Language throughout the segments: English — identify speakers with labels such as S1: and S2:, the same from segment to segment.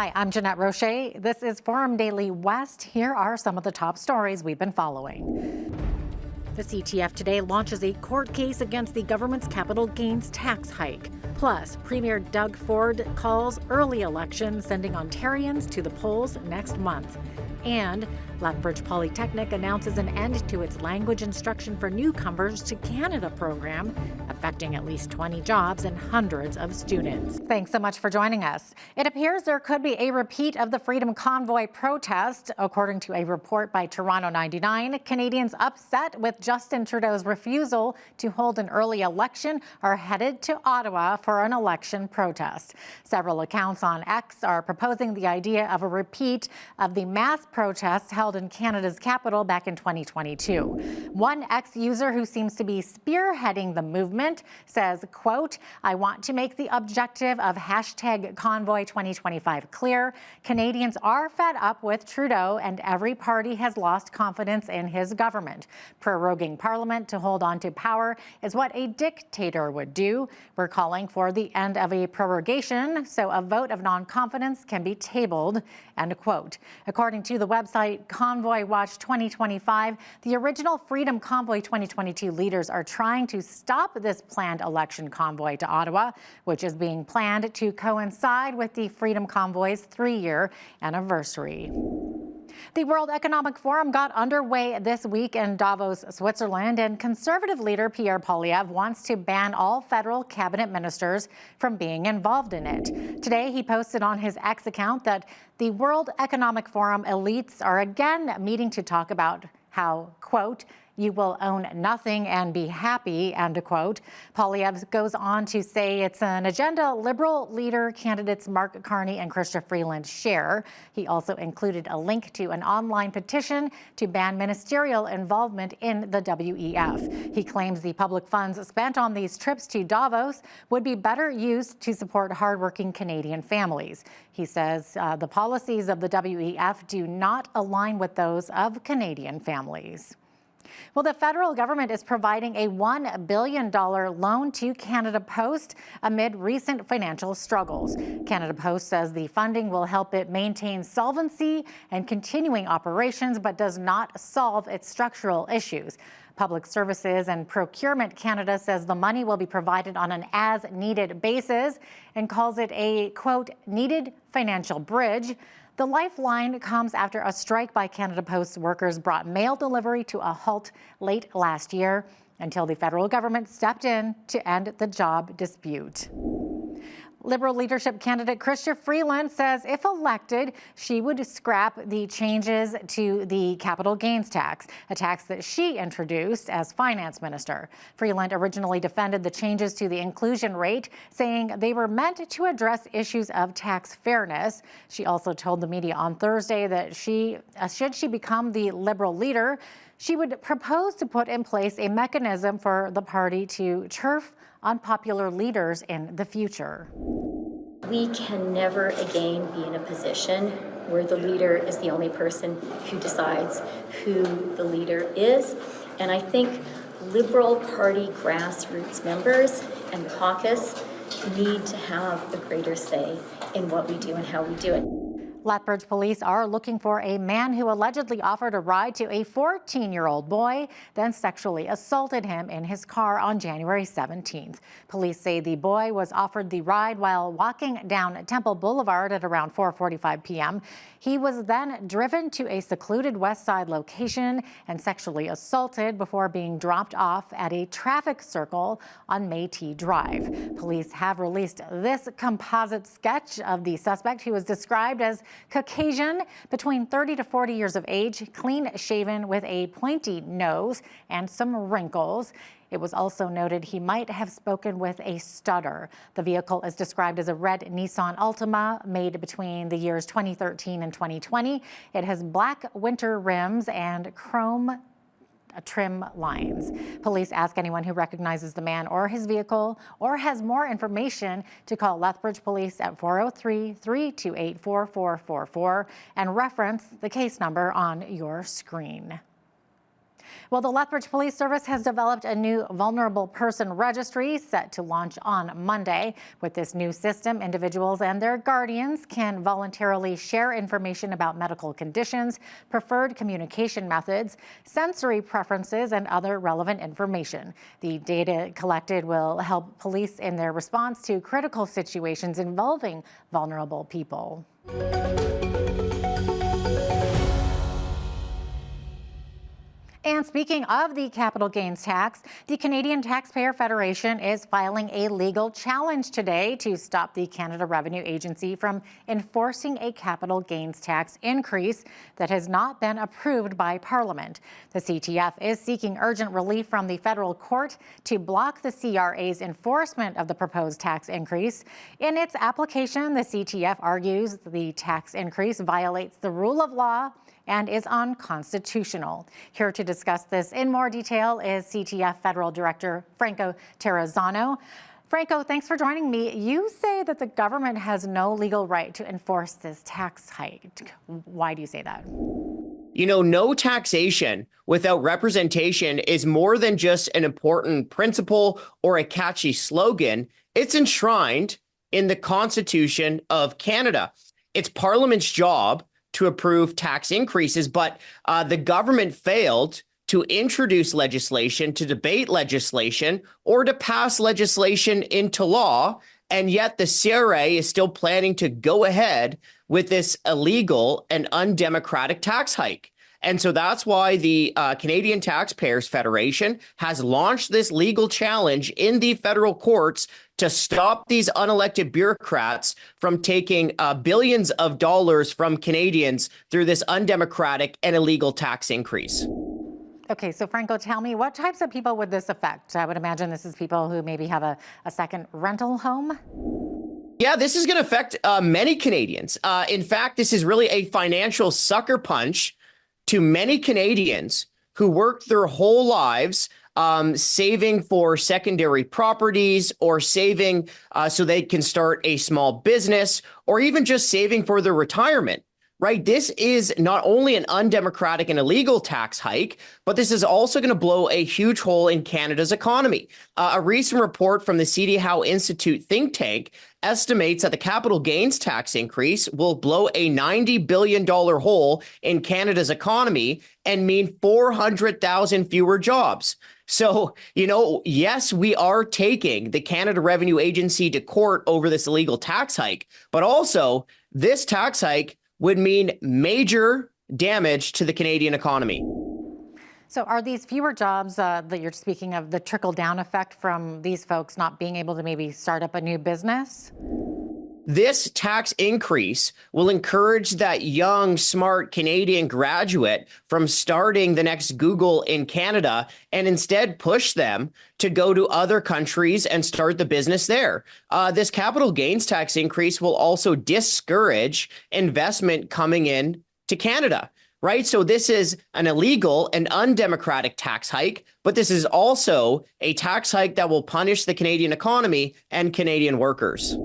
S1: Hi, I'm Jeanette Roche. This is Forum Daily West. Here are some of the top stories we've been following. The CTF today launches a court case against the government's capital gains tax hike. Plus, Premier Doug Ford calls early election, sending Ontarians to the polls next month. And Lethbridge Polytechnic announces an end to its language instruction for newcomers to Canada program, affecting at least 20 jobs and hundreds of students. Thanks so much for joining us. It appears there could be a repeat of the Freedom Convoy protest. According to a report by Toronto 99, Canadians upset with Justin Trudeau's refusal to hold an early election are headed to Ottawa for an election protest. Several accounts on X are proposing the idea of a repeat of the mass protests held in Canada's capital back in 2022. One X user who seems to be spearheading the movement says, quote, "I want to make the objective of hashtag Convoy 2025 clear. Canadians are fed up with Trudeau and every party has lost confidence in his government. Proroguing Parliament to hold on to power is what a dictator would do. We're calling for the end of a prorogation so a vote of non-confidence can be tabled," end quote. According to the website Convoy Watch 2025, the original Freedom Convoy 2022 leaders are trying to stop this planned election convoy to Ottawa, which is being planned to coincide with the Freedom Convoy's 3-year anniversary. The World Economic Forum got underway this week in Davos, Switzerland, and Conservative leader Pierre Poilievre wants to ban all federal cabinet ministers from being involved in it. Today, he posted on his X account that the World Economic Forum elites are again meeting to talk about how, quote, "you will own nothing and be happy," end quote. Poilievre goes on to say it's an agenda Liberal leader candidates Mark Carney and Chrystia Freeland share. He also included a link to an online petition to ban ministerial involvement in the WEF. He claims the public funds spent on these trips to Davos would be better used to support hardworking Canadian families. He says the policies of the WEF do not align with those of Canadian families. Well, the federal government is providing a $1 billion loan to Canada Post amid recent financial struggles. Canada Post says the funding will help it maintain solvency and continuing operations, but does not solve its structural issues. Public Services and Procurement Canada says the money will be provided on an as-needed basis and calls it a, quote, "needed financial bridge." The lifeline comes after a strike by Canada Post workers brought mail delivery to a halt late last year until the federal government stepped in to end the job dispute. Liberal leadership candidate Chrystia Freeland says if elected, she would scrap the changes to the capital gains tax, a tax that she introduced as finance minister. Freeland originally defended the changes to the inclusion rate, saying they were meant to address issues of tax fairness. She also told the media on Thursday that should she become the Liberal leader, she would propose to put in place a mechanism for the party to turf unpopular leaders in the future.
S2: We can never again be in a position where the leader is the only person who decides who the leader is. And I think Liberal Party grassroots members and caucus need to have a greater say in what we do and how we do it.
S1: Lethbridge police are looking for a man who allegedly offered a ride to a 14-year-old boy, then sexually assaulted him in his car on January 17th. Police say the boy was offered the ride while walking down Temple Boulevard at around 4:45 p.m. He was then driven to a secluded West Side location and sexually assaulted before being dropped off at a traffic circle on Métis Drive. Police have released this composite sketch of the suspect, who was described as Caucasian, between 30 to 40 years of age, clean-shaven with a pointy nose and some wrinkles. It was also noted he might have spoken with a stutter. The vehicle is described as a red Nissan Altima made between the years 2013 and 2020. It has black winter rims and chrome trim lines. Police ask anyone who recognizes the man or his vehicle or has more information to call Lethbridge Police at 403-328-4444 and reference the case number on your screen. Well, the Lethbridge Police Service has developed a new vulnerable person registry set to launch on Monday. With this new system, individuals and their guardians can voluntarily share information about medical conditions, preferred communication methods, sensory preferences, and other relevant information. The data collected will help police in their response to critical situations involving vulnerable people. And speaking of the capital gains tax, the Canadian Taxpayer Federation is filing a legal challenge today to stop the Canada Revenue Agency from enforcing a capital gains tax increase that has not been approved by Parliament. The CTF is seeking urgent relief from the federal court to block the CRA's enforcement of the proposed tax increase. In its application, the CTF argues the tax increase violates the rule of law and is unconstitutional. Here to discuss this in more detail is CTF Federal Director Franco Terrazzano. Franco, thanks for joining me. You say that the government has no legal right to enforce this tax hike. Why do you say that?
S3: You know, no taxation without representation is more than just an important principle or a catchy slogan. It's enshrined in the Constitution of Canada. It's Parliament's job to approve tax increases, but the government failed to introduce legislation, to debate legislation, or to pass legislation into law. And yet the CRA is still planning to go ahead with this illegal and undemocratic tax hike. And so that's why the Canadian Taxpayers Federation has launched this legal challenge in the federal courts to stop these unelected bureaucrats from taking billions of dollars from Canadians through this undemocratic and illegal tax increase.
S1: Okay, so Franco, tell me, what types of people would this affect? I would imagine this is people who maybe have a second rental home.
S3: Yeah, this is going to affect many Canadians. In fact, this is really a financial sucker punch to many Canadians who worked their whole lives saving for secondary properties or saving so they can start a small business or even just saving for their retirement. Right. This is not only an undemocratic and illegal tax hike, but this is also going to blow a huge hole in Canada's economy. A recent report from the C.D. Howe Institute think tank estimates that the capital gains tax increase will blow a $90 billion hole in Canada's economy and mean 400,000 fewer jobs. So, you know, yes, we are taking the Canada Revenue Agency to court over this illegal tax hike, but also this tax hike would mean major damage to the Canadian economy.
S1: So are these fewer jobs that you're speaking of the trickle-down effect from these folks not being able to maybe start up a new business?
S3: This tax increase will encourage that young, smart Canadian graduate from starting the next Google in Canada and instead push them to go to other countries and start the business there. This capital gains tax increase will also discourage investment coming in to Canada. Right. So this is an illegal and undemocratic tax hike, but this is also a tax hike that will punish the Canadian economy and Canadian workers.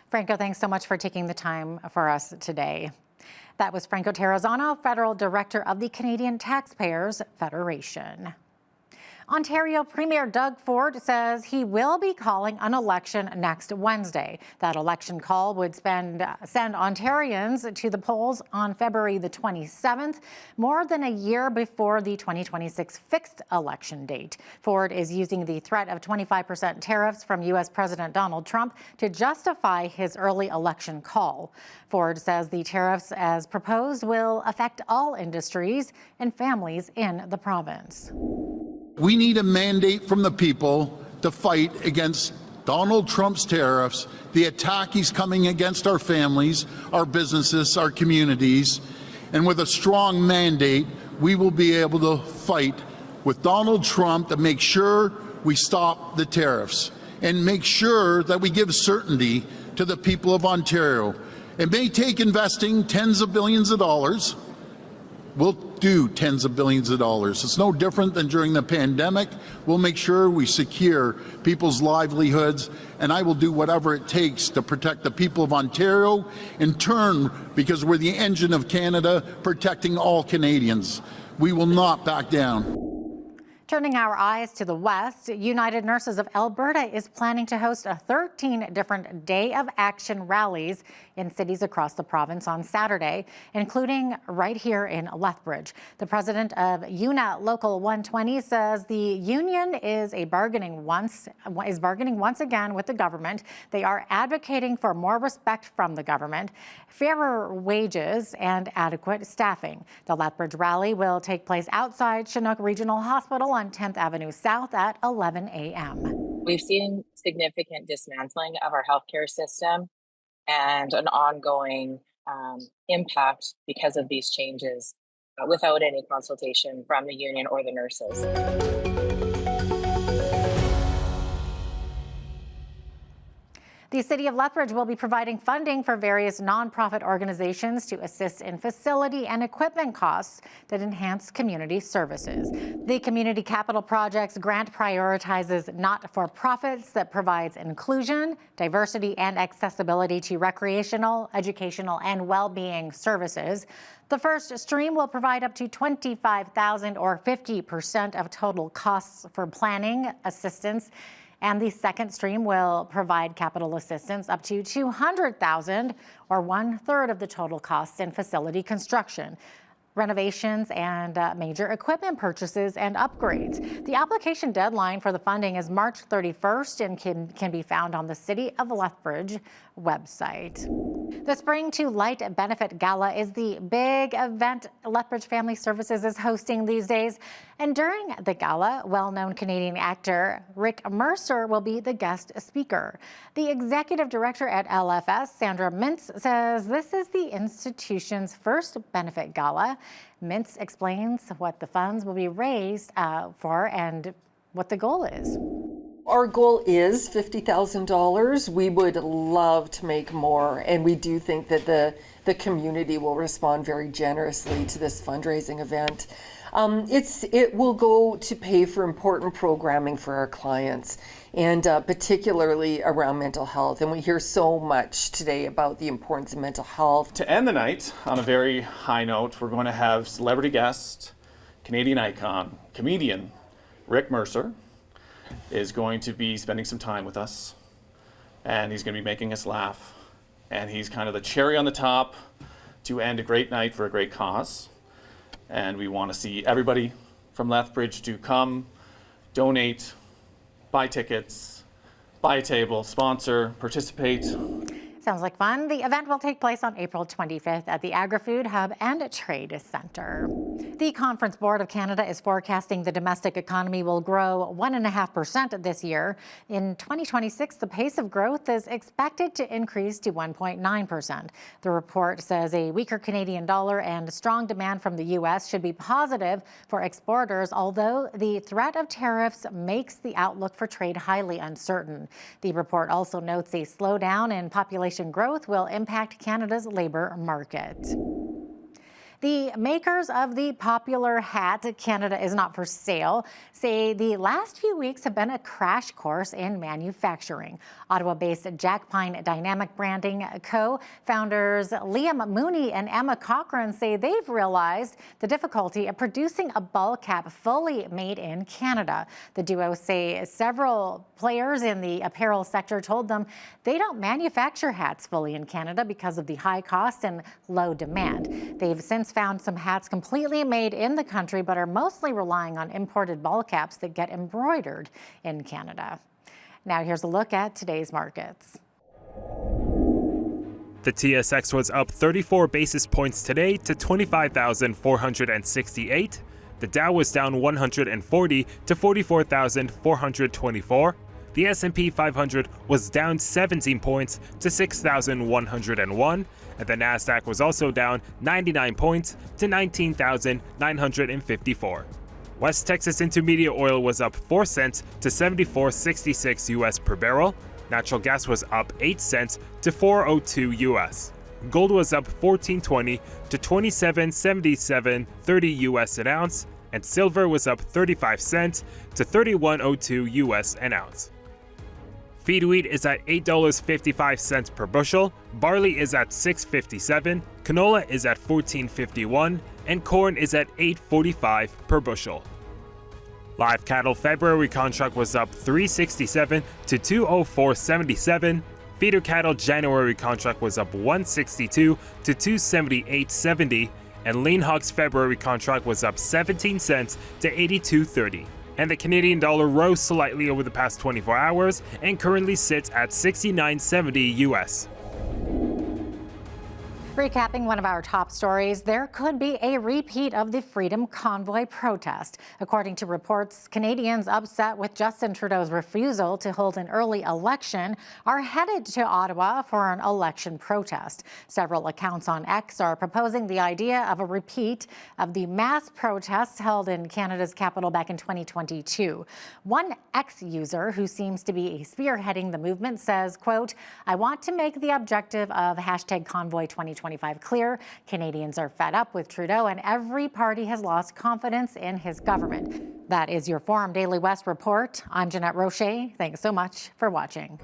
S1: Franco, thanks so much for taking the time for us today. That was Franco Terrazzano, Federal Director of the Canadian Taxpayers Federation. Ontario Premier Doug Ford says he will be calling an election next Wednesday. That election call would send Ontarians to the polls on February the 27th, more than a year before the 2026 fixed election date. Ford is using the threat of 25% tariffs from U.S. President Donald Trump to justify his early election call. Ford says the tariffs as proposed will affect all industries and families in the province.
S4: We need a mandate from the people to fight against Donald Trump's tariffs, the attack he's coming against our families, our businesses, our communities. And with a strong mandate, we will be able to fight with Donald Trump to make sure we stop the tariffs and make sure that we give certainty to the people of Ontario. It may take investing tens of billions of dollars, We'll do tens of billions of dollars. It's no different than during the pandemic. We'll make sure we secure people's livelihoods, and I will do whatever it takes to protect the people of Ontario, in turn, because we're the engine of Canada, protecting all Canadians. We will not back down.
S1: Turning our eyes to the west, United Nurses of Alberta is planning to host 13 different Day of Action rallies in cities across the province on Saturday, including right here in Lethbridge. The president of UNA Local 120 says the union is bargaining once again with the government. They are advocating for more respect from the government, fairer wages, and adequate staffing. The Lethbridge rally will take place outside Chinook Regional Hospital on 10th Avenue South at 11 a.m.
S5: We've seen significant dismantling of our healthcare system and an ongoing impact because of these changes without any consultation from the union or the nurses.
S1: The City of Lethbridge will be providing funding for various nonprofit organizations to assist in facility and equipment costs that enhance community services. The Community Capital Projects grant prioritizes not-for-profits that provides inclusion, diversity, and accessibility to recreational, educational, and well-being services. The first stream will provide up to $25,000 or 50% of total costs for planning assistance. And the second stream will provide capital assistance up to $200,000 or 1/3 of the total costs in facility construction, renovations, and major equipment purchases and upgrades. The application deadline for the funding is March 31st and can be found on the City of Lethbridge website. The Spring to Light Benefit Gala is the big event Lethbridge Family Services is hosting these days. And during the gala, well-known Canadian actor Rick Mercer will be the guest speaker. The executive director at LFS, Sandra Mintz, says this is the institution's first benefit gala. Mintz explains what the funds will be raised for and what the goal is.
S6: Our goal is $50,000. We would love to make more, and we do think that the community will respond very generously to this fundraising event. It will go to pay for important programming for our clients, and particularly around mental health. And we hear so much today about the importance of mental health.
S7: To end the night on a very high note, we're going to have celebrity guest, Canadian icon, comedian Rick Mercer is going to be spending some time with us, and he's going to be making us laugh. And he's kind of the cherry on the top to end a great night for a great cause. And we want to see everybody from Lethbridge to come, donate, buy tickets, buy a table, sponsor, participate.
S1: Sounds like fun. The event will take place on April 25th at the Agri-Food Hub and Trade Center. The Conference Board of Canada is forecasting the domestic economy will grow 1.5% this year. In 2026, the pace of growth is expected to increase to 1.9%. The report says a weaker Canadian dollar and strong demand from the U.S. should be positive for exporters, although the threat of tariffs makes the outlook for trade highly uncertain. The report also notes a slowdown in population growth will impact Canada's labor market. The makers of the popular hat, Canada is Not for Sale, say the last few weeks have been a crash course in manufacturing. Ottawa-based Jack Pine Dynamic Branding co-founders Liam Mooney and Emma Cochran say they've realized the difficulty of producing a ball cap fully made in Canada. The duo say several players in the apparel sector told them they don't manufacture hats fully in Canada because of the high cost and low demand. They've since found some hats completely made in the country, but are mostly relying on imported ball caps that get embroidered in Canada. Now here's a look at today's markets.
S8: The TSX was up 34 basis points today to 25,468. The Dow was down 140 to 44,424. The S&P 500 was down 17 points to 6,101, and the Nasdaq was also down 99 points to 19,954. West Texas Intermediate oil was up 4 cents to 74.66 US per barrel. Natural gas was up 8 cents to 4.02 US. gold was up $14.20 to $27.77.30 US an ounce, and silver was up 35 cents to $31.02 US an ounce. Feed wheat is at $8.55 per bushel, barley is at $6.57, canola is at $14.51, and corn is at $8.45 per bushel. Live cattle February contract was up $3.67 to $204.77. Feeder cattle January contract was up $1.62 to $278.70, and lean hogs February contract was up 17 cents to $82.30. And the Canadian dollar rose slightly over the past 24 hours and currently sits at 69.70 US.
S1: Recapping one of our top stories, there could be a repeat of the Freedom Convoy protest. According to reports, Canadians upset with Justin Trudeau's refusal to hold an early election are headed to Ottawa for an election protest. Several accounts on X are proposing the idea of a repeat of the mass protests held in Canada's capital back in 2022. One X user who seems to be spearheading the movement says, quote, "I want to make the objective of #Convoy 2025 clear. Canadians are fed up with Trudeau and every party has lost confidence in his government." That is your Forum Daily West report. I'm Jeanette Rocher. Thanks so much for watching.